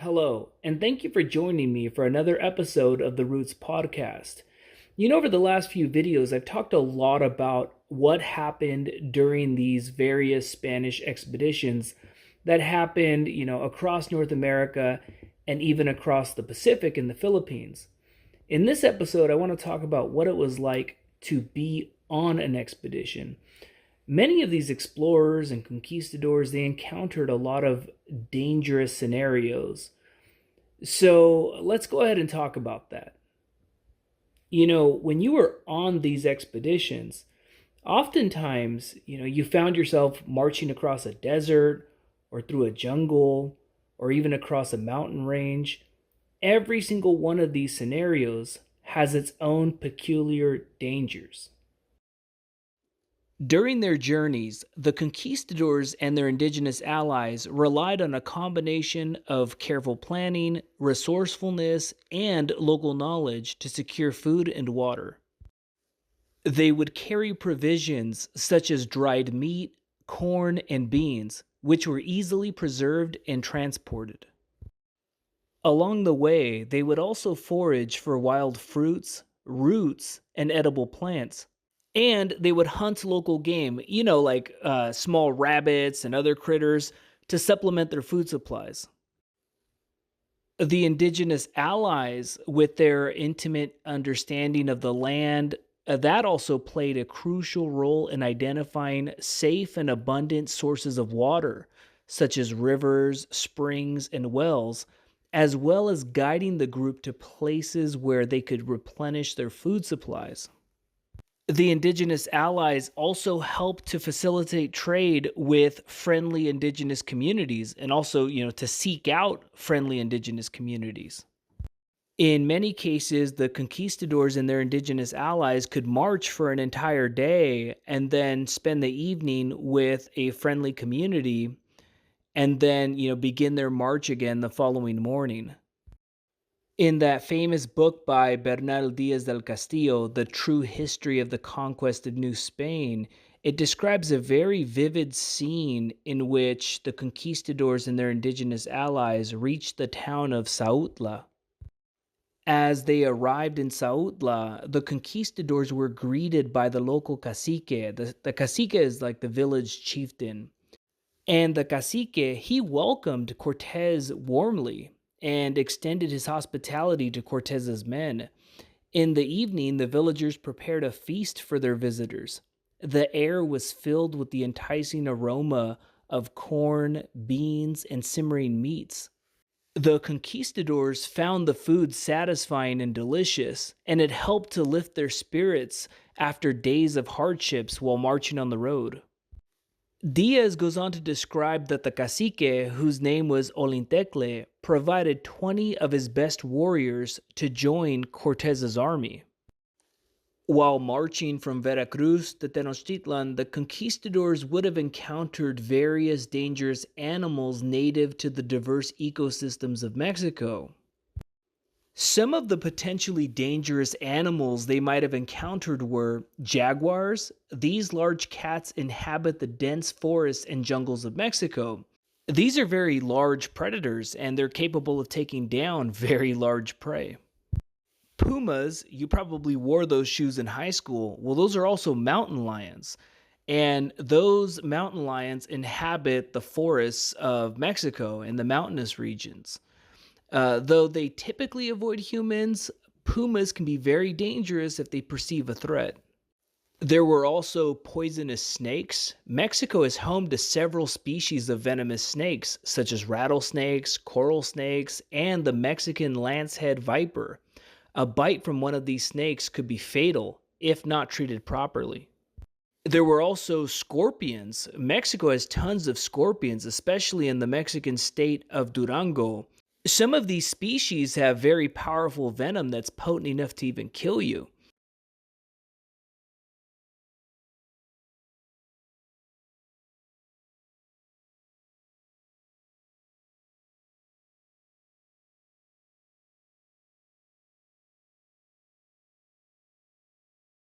Hello, and thank you for joining me for another episode of the Roots podcast. Over the last few videos, I've talked a lot about what happened during these various Spanish expeditions that happened, across North America and even across the Pacific in the Philippines. In this episode, I want to talk about what it was like to be on an expedition. Many of these explorers and conquistadors, they encountered a lot of dangerous scenarios. So let's go ahead and talk about that. When you were on these expeditions, oftentimes, you found yourself marching across a desert or through a jungle or even across a mountain range. Every single one of these scenarios has its own peculiar dangers. During their journeys, the conquistadors and their indigenous allies relied on a combination of careful planning, resourcefulness, and local knowledge to secure food and water. They would carry provisions such as dried meat, corn, and beans, which were easily preserved and transported. Along the way, they would also forage for wild fruits, roots, and edible plants. And they would hunt local game, like small rabbits and other critters to supplement their food supplies. The indigenous allies, with their intimate understanding of the land, that also played a crucial role in identifying safe and abundant sources of water, such as rivers, springs, and wells, as well as guiding the group to places where they could replenish their food supplies. The indigenous allies also helped to facilitate trade with friendly indigenous communities and also, to seek out friendly indigenous communities. In many cases, the conquistadors and their indigenous allies could march for an entire day and then spend the evening with a friendly community and then, begin their march again the following morning. In that famous book by Bernal Diaz del Castillo, The True History of the Conquest of New Spain, it describes a very vivid scene in which the conquistadors and their indigenous allies reached the town of Sautla. As they arrived in Sautla, the conquistadors were greeted by the local cacique. The cacique is like the village chieftain. And the cacique, he welcomed Cortez warmly and extended his hospitality to Cortez's men. In the evening, the villagers prepared a feast for their visitors. The air was filled with the enticing aroma of corn, beans, and simmering meats. The conquistadors found the food satisfying and delicious, and it helped to lift their spirits after days of hardships while marching on the road. Diaz goes on to describe that the cacique, whose name was Olintecle, provided 20 of his best warriors to join Cortez's army. While marching from Veracruz to Tenochtitlan, the conquistadors would have encountered various dangerous animals native to the diverse ecosystems of Mexico. Some of the potentially dangerous animals they might have encountered were jaguars. These large cats inhabit the dense forests and jungles of Mexico. These are very large predators, and they're capable of taking down very large prey. Pumas, you probably wore those shoes in high school. Well, those are also mountain lions. And those mountain lions inhabit the forests of Mexico and the mountainous regions. Though they typically avoid humans, pumas can be very dangerous if they perceive a threat. There were also poisonous snakes. Mexico is home to several species of venomous snakes, such as rattlesnakes, coral snakes, and the Mexican lancehead viper. A bite from one of these snakes could be fatal if not treated properly. There were also scorpions. Mexico has tons of scorpions, especially in the Mexican state of Durango. Some of these species have very powerful venom that's potent enough to even kill you.